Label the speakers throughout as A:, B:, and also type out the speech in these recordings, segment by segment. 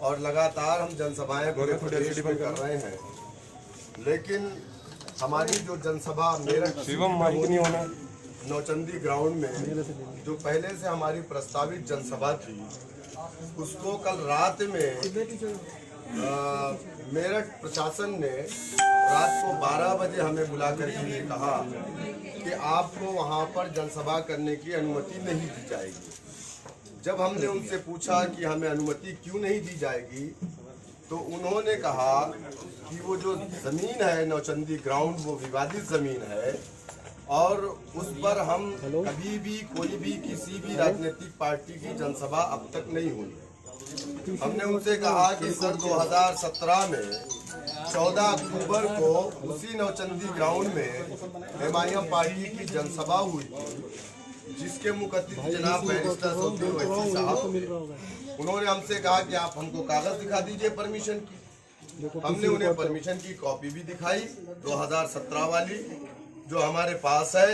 A: और लगातार हम जनसभाएं पूरे प्रदेश में कर रहे हैं, लेकिन हमारी जो जनसभा मेरठ नौचंदी ग्राउंड में जो पहले से हमारी प्रस्तावित जनसभा थी, उसको कल रात में मेरठ प्रशासन ने रात को 12 बजे हमें बुला करके ये कहा कि आपको वहाँ पर जनसभा करने की अनुमति नहीं दी जाएगी। जब हमने उनसे पूछा कि हमें अनुमति क्यों नहीं दी जाएगी, तो उन्होंने कहा कि वो जो ज़मीन है नौचंदी ग्राउंड, वो विवादित ज़मीन है और उस पर हम कभी भी कोई भी किसी भी राजनीतिक पार्टी की जनसभा अब तक नहीं हुई। हमने उनसे कहा कि सर 2017 में 14 अक्टूबर को उसी नौचंदी ग्राउंड में एमआईएम पार्टी की जनसभा हुई थी, जिसके मुखत्तिब जनाब बैरिस्टर सौद्दीन ओवैसी साहब, उन्होंने हमसे कहा कि आप हमको कागज दिखा दीजिए परमिशन की। हमने उन्हें परमिशन की कॉपी भी दिखाई 2017 वाली जो हमारे पास है।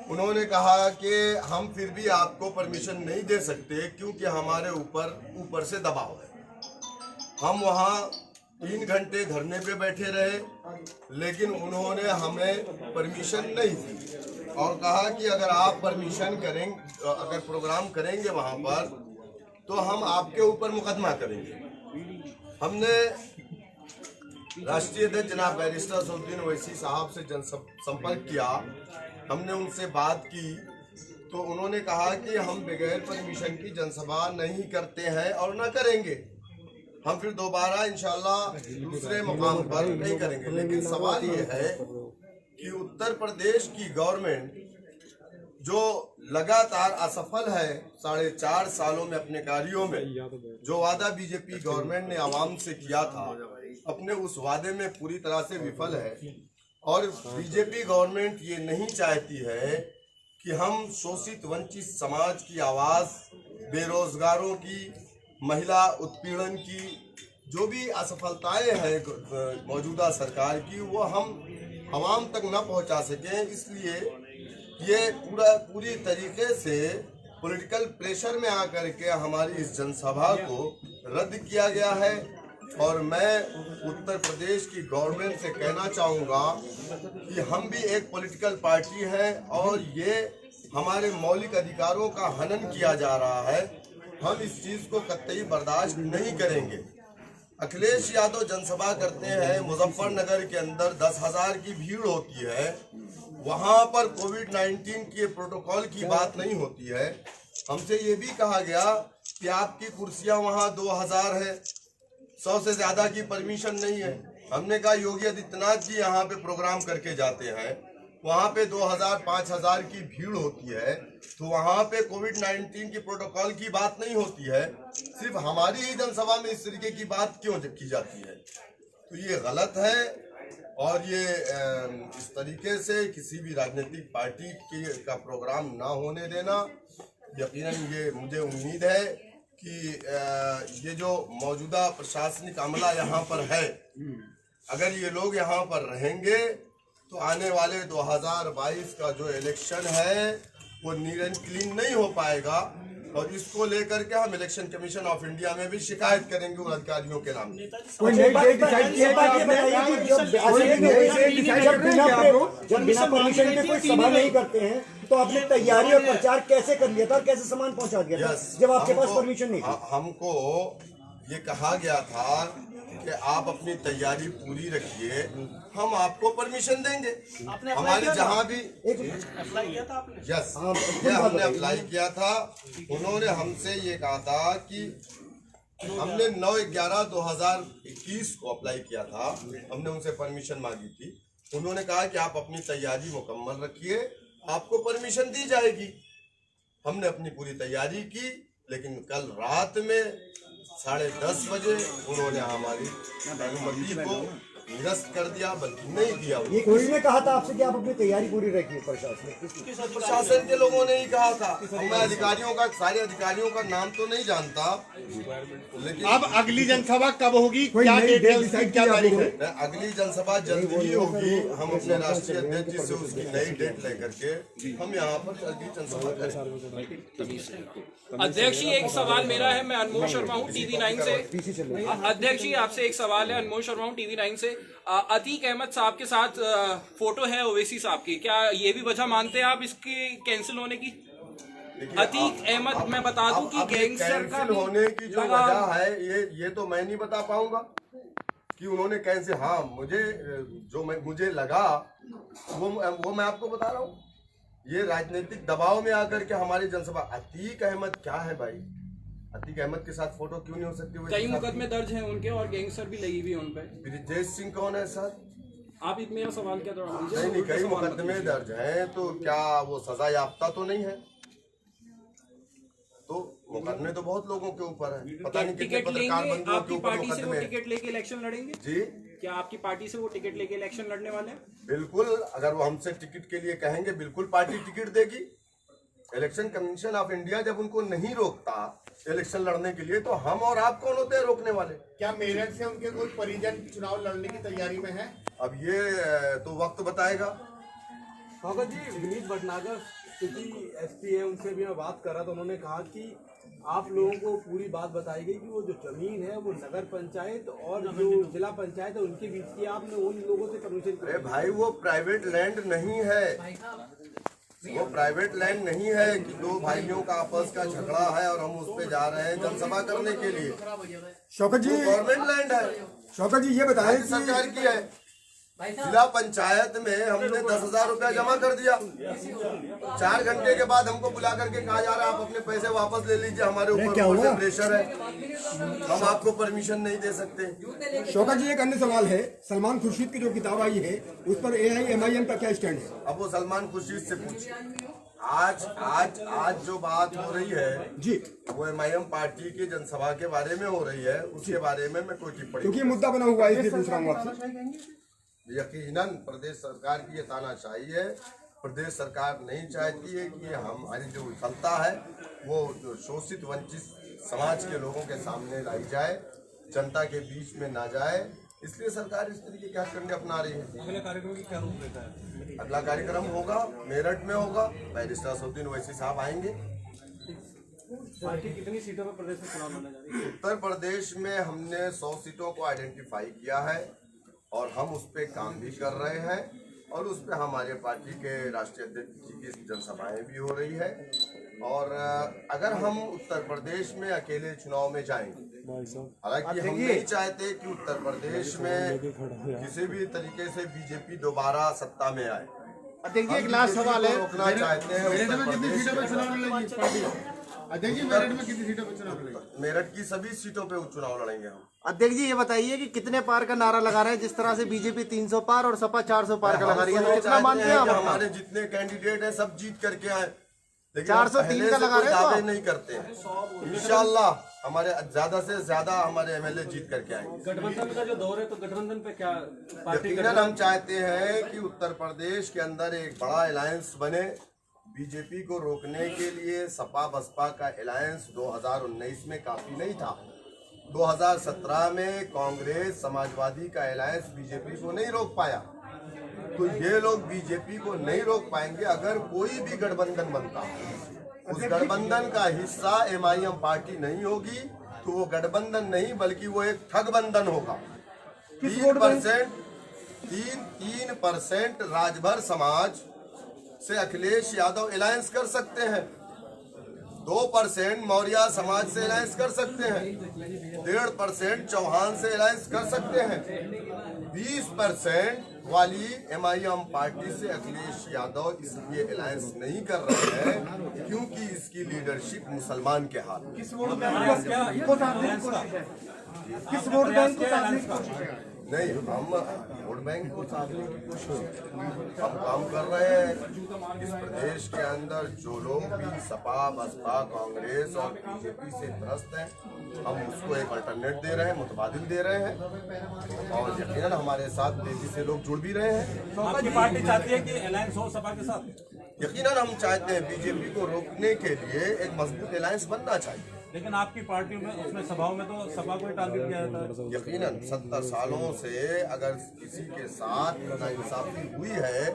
A: उन्होंने कहा कि हम फिर भी आपको परमिशन नहीं दे सकते क्योंकि हमारे ऊपर से दबाव है। हम वहाँ 3 घंटे धरने पे बैठे रहे, लेकिन उन्होंने हमें परमिशन नहीं दी और कहा कि अगर आप परमिशन करेंगे, अगर प्रोग्राम करेंगे वहाँ पर, तो हम आपके ऊपर मुकदमा करेंगे। हमने राष्ट्रीय अध्यक्ष जनाब बैरिस्टर सौद्दीन ओवैसी साहब से जनसंपर्क किया, हमने उनसे बात की, तो उन्होंने कहा कि हम बगैर परमिशन की जनसभा नहीं करते हैं और न करेंगे। हम फिर दोबारा इंशाल्लाह दूसरे मुकाम पर नहीं करेंगे। लेकिन सवाल ये है कि उत्तर प्रदेश की गवर्नमेंट जो लगातार असफल है 4.5 सालों में अपने कार्यों में, जो वादा बीजेपी गवर्नमेंट ने आवाम से किया था, अपने उस वादे में पूरी तरह से विफल है। और बीजेपी गवर्नमेंट ये नहीं चाहती है कि हम शोषित वंचित समाज की आवाज़, बेरोजगारों की, महिला उत्पीड़न की जो भी असफलताएं हैं मौजूदा सरकार की, वो हम आवाम तक न पहुंचा सकें। इसलिए ये पूरी तरीके से पॉलिटिकल प्रेशर में आकर के हमारी इस जनसभा को रद्द किया गया है। और मैं उत्तर प्रदेश की गवर्नमेंट से कहना चाहूँगा कि हम भी एक पॉलिटिकल पार्टी है और ये हमारे मौलिक अधिकारों का हनन किया जा रहा है। हम इस चीज़ को कतई बर्दाश्त नहीं करेंगे। अखिलेश यादव जनसभा करते हैं, मुजफ्फरनगर के अंदर 10,000 की भीड़ होती है, वहाँ पर कोविड-19 के प्रोटोकॉल की बात नहीं होती है। हमसे ये भी कहा गया कि आपकी कुर्सियाँ वहाँ 2,000 है, 100 से ज़्यादा की परमिशन नहीं है। हमने कहा योगी आदित्यनाथ जी यहाँ पे प्रोग्राम करके जाते हैं, वहाँ पे 2,000 5,000 की भीड़ होती है, तो वहाँ पे कोविड-19 की प्रोटोकॉल की बात नहीं होती है। सिर्फ हमारी ही जनसभा में इस तरीके की बात क्यों की जाती है? तो ये गलत है। और ये इस तरीके से किसी भी राजनीतिक पार्टी का प्रोग्राम ना होने देना, यकीनन ये मुझे उम्मीद है कि ये जो मौजूदा प्रशासनिक अमला यहाँ पर है, अगर ये लोग यहाँ पर रहेंगे तो आने वाले 2022 का जो इलेक्शन है वो नीट एंड क्लीन नहीं हो पाएगा। और इसको लेकर के हम इलेक्शन कमीशन ऑफ इंडिया में भी शिकायत करेंगे उन अधिकारियों के नाम।
B: जब बिना परमिशन के कोई सभा नहीं करते हैं तो आपने तैयारी और प्रचार कैसे कर लिया था और कैसे सामान पहुंचा दिया था जब आपके पास परमिशन नहीं थी?
A: हमको ये कहा गया था कि आप अपनी तैयारी पूरी रखिए, हम आपको परमिशन देंगे। हमारे जहाँ भी
B: अप्लाई किया था आपने?
A: यस, हमने अप्लाई किया था। उन्होंने हमसे ये कहा था कि हमने 9/11/2021 को अप्लाई किया था, हमने उनसे परमिशन मांगी थी। उन्होंने कहा कि आप अपनी तैयारी मुकम्मल रखिए, आपको परमिशन दी जाएगी। हमने अपनी पूरी तैयारी की, लेकिन कल रात में 10:30 बजे उन्होंने हमारी अनुमति को निरस्त कर दिया, बल्कि नहीं दिया।
B: ये किसने कहा था आपसे कि आप अपनी तैयारी पूरी रखिए? प्रशासन
A: प्रशासन के लोगों ने ही कहा था। मैं अधिकारियों का, सारे अधिकारियों का नाम तो नहीं जानता, लेकिन
C: अब अगली जनसभा कब होगी,
B: कोई
C: क्या
B: नई
C: डेट है,
B: डेट
C: उसकी
B: डिसाइड
C: क्या
B: की
C: तारीख
B: आप
C: है?
B: लोगों
A: अगली जनसभा जल्द ही होगी। हम अपने राष्ट्रीय अध्यक्ष जी से उसकी नई डेट लेकर के हम यहाँ पर अगली जनसभा करेंगे।
D: अध्यक्ष जी, एक सवाल मेरा है। मैं अनमोल शर्मा हूँ TV9 से। अध्यक्ष जी, आपसे एक सवाल है। अनमोल शर्मा हूँ TV9 से। अतीक अहमद साहब के साथ फोटो है ओवैसी साहब की, क्या ये भी वजह मानते हैं आप इसकी कैंसिल होने की? अतीक अहमद, मैं बता दूं कि गैंगस्टर का
A: कैंसिल होने की जो वजह है, ये तो मैं नहीं बता पाऊंगा कि उन्होंने कैसे। हाँ, मुझे लगा वो मैं आपको बता रहा हूँ। ये राजनीतिक दबाव में आकर के हमारी जनसभा। अतीक अहमद क्या है भाई? अतीक अहमद के साथ फोटो क्यों नहीं हो सकती?
D: कई मुकदमे दर्ज हैं उनके और गैंगस्टर भी लगी हुई है उन पे।
A: ब्रिजेश सिंह कौन है सर?
D: आप मेरा सवाल क्या जवाब दीजिए।
A: नहीं, कई मुकदमे दर्ज हैं, तो क्या वो सजा याफ्ता तो नहीं है? तो मुकदमे तो बहुत लोगों के ऊपर है। पता नहीं कितने
D: टिकट
A: पत्रकार
D: लेंगे
A: बंधुओं के
D: आपकी
A: ऊपर
D: पार्टी से? वो
A: मुकदमे हैं।
D: टिकट लेके इलेक्शन लड़ेंगे
A: जी
D: क्या? आपकी पार्टी से वो टिकट लेके इलेक्शन लड़ने वाले हैं?
A: बिल्कुल, अगर वो हमसे टिकट के लिए कहेंगे, बिल्कुल पार्टी टिकट देगी। इलेक्शन कमीशन ऑफ इंडिया जब उनको नहीं रोकता इलेक्शन लड़ने के लिए, तो हम और आप कौन होते हैं रोकने वाले?
C: क्या मेरठ से उनके कोई परिजन चुनाव लड़ने की तैयारी में है?
A: अब ये तो वक्त बताएगा।
E: भगत जी, विनीत भटनागर सिटी SP है, उनसे भी मैं बात कर रहा था। उन्होंने कहा कि आप लोगों को पूरी बात बताई गई कि वो जो जमीन है वो नगर पंचायत और जो जिला पंचायत है उनके बीच की, आपने उन लोगों से परमिशन।
A: अरे भाई, वो प्राइवेट लैंड नहीं है। वो प्राइवेट लैंड नहीं है कि दो भाइयों का आपस का झगड़ा है और हम उस पे जा रहे हैं जनसभा करने के लिए।
B: शौकत जी,
A: गवर्नमेंट लैंड है,
B: शौकत जी ये बताएं
A: राज्य सरकार की है। जिला पंचायत में हमने 10,000 रुपया जमा कर दिया। 4 घंटे के बाद हमको बुला करके कहा जा रहा है आप अपने पैसे वापस ले लीजिए, हमारे ऊपर से प्रेशर है, हम आपको परमिशन नहीं दे सकते।
B: शौकत जी, एक अन्य सवाल है। सलमान खुर्शीद की जो किताब आई है उस पर AIMIM का क्या स्टैंड है?
A: अब वो सलमान खुर्शीद से पूछिए। आज जो बात हो रही है
B: जी,
A: वो MIM पार्टी की जनसभा के बारे में हो रही है, उसके बारे में मैं कोई टिप्पणी।
B: क्योंकि मुद्दा बना हुआ है, इसलिए पूछ रहा हूँ आपसे।
A: यकीनन प्रदेश सरकार की ये तानाशाही है। प्रदेश सरकार नहीं चाहती है कि हमारी जो विफलता है वो जो शोषित वंचित समाज के लोगों के सामने लाई जाए, जनता के बीच में ना जाए, इसलिए सरकार इस तरीके के हथकंडे अपना रही है।
E: अगले कार्यक्रम की क्या रूपरेखा है?
A: अगला कार्यक्रम होगा मेरठ में होगा, बैरिस्टर असदुद्दीन ओवैसी साहब आएंगे।
E: पार्टी कितनी सीटों पर प्रदेश में चुनाव लड़ने जा रही है?
A: उत्तर प्रदेश में हमने 100 सीटों को आइडेंटिफाई किया है और हम उस पर काम भी कर रहे हैं और उस पर हमारे पार्टी के राष्ट्रीय अध्यक्ष जी की जनसभाएं भी हो रही है। और अगर हम उत्तर प्रदेश में अकेले चुनाव में जाएंगे, हालांकि हम नहीं चाहते कि उत्तर प्रदेश में किसी भी तरीके से बीजेपी दोबारा सत्ता में आए।
C: अध्यक्ष जी, एक लास्ट सवाल है।
A: रोकना चाहते हैं
C: मेरठ में
A: उत्तर
C: कितनी
A: प्रदेश
C: सीटों पर
A: के
C: चुनाव लड़ेगी पार्टी? अध्यक्ष जी, मेरठ में कितनी सीटों पर चुनाव लड़ेगी?
A: मेरठ की सभी सीटों पे चुनाव लड़ेंगे हम।
F: अध्यक्ष जी, ये बताइए कि कितने पार का नारा लगा रहे हैं? जिस तरह से बीजेपी 300 पार और सपा 400 पार का लगा रही है, तो कितना मानते हैं आप?
A: हमारे जितने कैंडिडेट हैं सब जीत करके आए, लेकिन
F: 403 का लगा रहे हैं
A: दावे नहीं करते हैं। इंशाल्लाह हमारे ज्यादा से ज्यादा हमारे MLA जीत करके आएंगे।
E: गठबंधन का जो दौर है, तो गठबंधन पे क्या पार्टी
A: यकीनन हम चाहते हैं कि उत्तर प्रदेश के अंदर एक बड़ा अलायंस बने। बीजेपी को रोकने के लिए सपा बसपा का अलायंस 2019 में काफी नहीं था। 2017 में कांग्रेस समाजवादी का अलायंस बीजेपी को नहीं रोक पाया, तो ये लोग बीजेपी को नहीं रोक पाएंगे। अगर कोई भी गठबंधन बनता, उस गठबंधन का हिस्सा MIM पार्टी नहीं होगी, तो वो गठबंधन नहीं बल्कि वो एक ठगबंधन होगा। 3% राजभर समाज से अखिलेश यादव अलायंस कर सकते हैं, 2% मौर्य समाज से अलायंस कर सकते हैं, 1.5% चौहान से अलायंस कर सकते हैं, 20% वाली MIM पार्टी से अखिलेश यादव इसलिए अलायंस नहीं कर रहे हैं क्योंकि इसकी लीडरशिप मुसलमान के हाथ में।
B: किस वोट बैंक को साधने की कोशिश है?
A: नहीं, हम वोट बैंक को साधने की कोशिश, हम काम कर रहे हैं। इस प्रदेश के अंदर जो लोग भी सपा, बसपा, कांग्रेस और बीजेपी से त्रस्त हैं, हम उसको एक अल्टरनेट दे रहे हैं, मुतबादिल दे रहे हैं और यकीनन हमारे साथ तेजी से लोग जुड़ भी रहे हैं।
G: आपकी पार्टी चाहती है कि अलायंस हो सपा के साथ?
A: यकीनन हम चाहते हैं बीजेपी को रोकने के लिए एक मजबूत अलायंस बनना चाहिए।
G: लेकिन आपकी पार्टी में उसमें सभाओं में तो सपा को ही टारगेट किया जाता है।
A: यकीनन 70 सालों से अगर किसी के साथ नाइंसाफी हुई है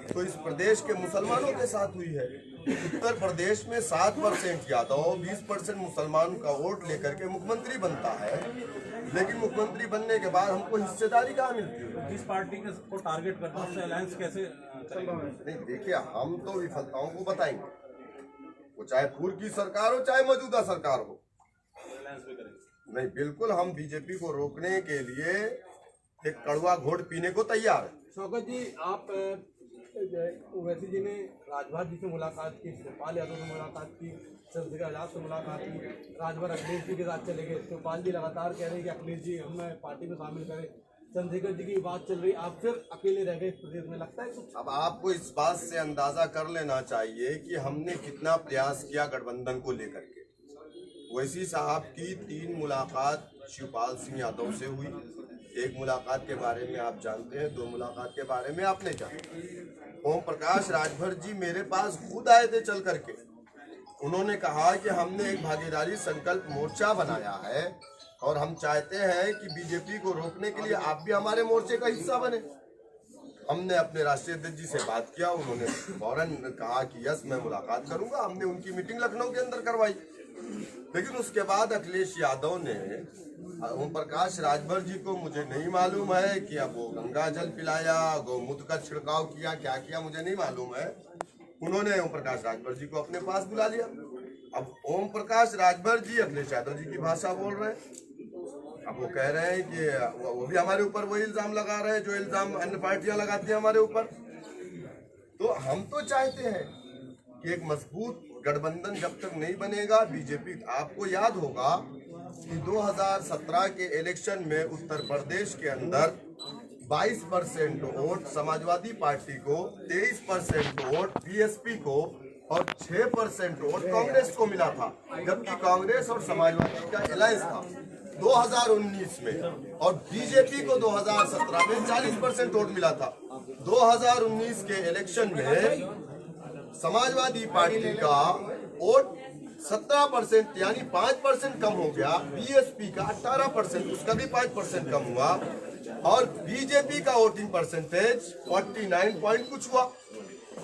A: तो इस प्रदेश के मुसलमानों के साथ हुई है। उत्तर प्रदेश में 7% यादव, 20% मुसलमान का वोट लेकर के मुख्यमंत्री बनता है, लेकिन मुख्यमंत्री बनने के बाद हमको हिस्सेदारी कहाँ मिलती है?
G: जिस पार्टी को टारगेट करता है उससे अलायंस कैसे करेंगे?
A: नहीं, देखिए, हम तो विफलताओं को बताएंगे, वो चाहे पूर्व की सरकार हो चाहे मौजूदा सरकार हो। नहीं, बिल्कुल हम बीजेपी को रोकने के लिए एक कड़वा घोट पीने को तैयार है।
E: शौकत जी, आप ओवैसी जी ने राजभर जी से मुलाकात की, शिवपाल यादव से मुलाकात की, चंद्रशेखर आजाद से मुलाकात की, राजभर अखिलेश जी के साथ चले गए। शिवपाल जी लगातार कह रहे हैं कि अखिलेश जी हमें पार्टी में शामिल करें। चंद्रशेखर जी की बात चल रही, आप फिर अकेले रह गए इस प्रदेश में, लगता है कुछ?
A: अब आपको इस बात से अंदाजा कर लेना चाहिए कि हमने कितना प्रयास किया गठबंधन को लेकर के। ओवैसी साहब की 3 मुलाकात शिवपाल सिंह यादव से हुई। एक मुलाकात के बारे में आप जानते हैं, 2 मुलाकात के बारे में आप नहीं जानते। ओम प्रकाश राजभर जी मेरे पास खुद आए थे चल करके। उन्होंने कहा कि हमने एक भागीदारी संकल्प मोर्चा बनाया है और हम चाहते हैं कि बीजेपी को रोकने के लिए आप भी हमारे मोर्चे का हिस्सा बने। हमने अपने राष्ट्रीय अध्यक्ष जी से बात किया, उन्होंने फौरन कहा कि यस, मैं मुलाकात करूंगा। हमने उनकी मीटिंग लखनऊ के अंदर करवाई, लेकिन उसके बाद अखिलेश यादव ने ओम प्रकाश राजभर जी को, मुझे नहीं मालूम है कि अब वो गंगा जल पिलाया, गौमूत्र का छिड़काव किया, क्या किया मुझे नहीं मालूम है। उन्होंने ओम प्रकाश राजभर जी को अपने पास बुला लिया। अब ओम प्रकाश राजभर जी अखिलेश यादव जी की भाषा बोल रहे हैं। अब वो कह रहे हैं कि वो भी हमारे ऊपर वही इल्जाम लगा रहे हैं जो इल्जाम अन्य पार्टियां लगाती हैं हमारे ऊपर। तो हम तो चाहते हैं कि एक मजबूत गठबंधन जब तक नहीं बनेगा, बीजेपी, आपको याद होगा कि 2017 के इलेक्शन में उत्तर प्रदेश के अंदर 22% वोट समाजवादी पार्टी को, 23% वोट बीएसपी को और 6% वोट कांग्रेस को मिला था, जबकि कांग्रेस और समाजवादी का अलायंस था 2019 में, और बीजेपी को 2017 में 40% वोट मिला था। 2019 के इलेक्शन में समाजवादी पार्टी का वोट 17% यानी 5% कम हो गया, बीएसपी का 18%, उसका भी 5% कम हुआ, और बीजेपी का वोटिंग परसेंटेज 49 पॉइंट कुछ हुआ।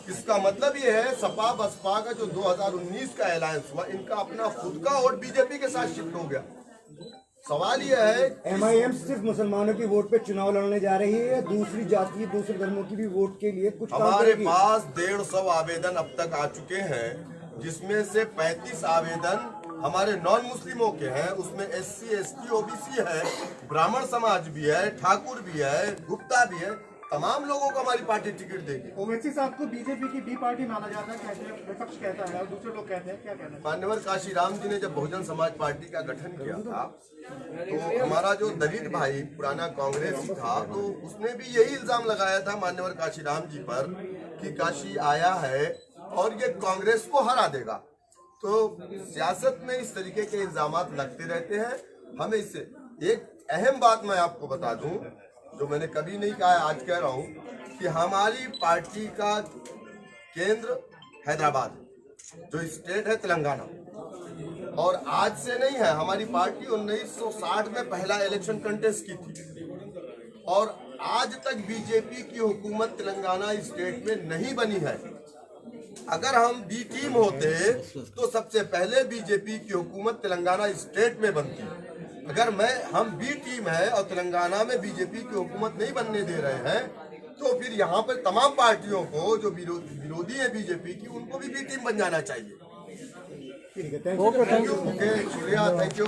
A: इसका मतलब ये है सपा बसपा का जो 2019 का अलायंस हुआ, इनका अपना खुद का वोट बीजेपी के साथ शिफ्ट हो गया। सवाल यह है,
B: एमआईएम सिर्फ मुसलमानों की वोट पे चुनाव लड़ने जा रही है या दूसरी जाति, दूसरे धर्मों की भी वोट के लिए कुछ काम
A: हमारे
B: करेगी?
A: पास 150 आवेदन अब तक आ चुके हैं, जिसमें से 35 आवेदन हमारे नॉन मुस्लिमों के हैं। उसमें एससी, एसटी, ओबीसी है, ब्राह्मण समाज भी है, ठाकुर भी है, गुप्ता भी है। तमाम लोगों को हमारी पार्टी टिकट देगी।
C: ओवैसी साहब को बीजेपी की बी पार्टी माना जाता है, कहते हैं, विपक्ष कहता है और दूसरे लोग कहते हैं, क्या कहना है?
A: मान्यवर काशीराम जी ने जब बहुजन समाज पार्टी का गठन किया था, तो हमारा जो दलित भाई पुराना कांग्रेसी था, तो उसने भी यही इल्जाम लगाया था मान्यवर काशीराम जी पर कि काशी आया है और ये कांग्रेस को हरा देगा। तो सियासत में इस तरीके के इल्जाम लगते रहते हैं। हमें इससे एक अहम बात मैं आपको बता दूं, जो मैंने कभी नहीं कहा है, आज कह रहा हूं, कि हमारी पार्टी का केंद्र हैदराबाद है, जो स्टेट है तेलंगाना, और आज से नहीं है। हमारी पार्टी 1960 में पहला इलेक्शन कंटेस्ट की थी और आज तक बीजेपी की हुकूमत तेलंगाना स्टेट में नहीं बनी है। अगर हम बी टीम होते तो सबसे पहले बीजेपी की हुकूमत तेलंगाना स्टेट में बनती। अगर हम बी टीम है और तेलंगाना में बीजेपी की हुकूमत नहीं बनने दे रहे हैं, तो फिर यहाँ पर तमाम पार्टियों को जो विरोधी है बीजेपी की, उनको भी बी टीम बन जाना चाहिए।
B: ठीक है, थैंक यू।
A: ओके, शुक्रिया, थैंक यू।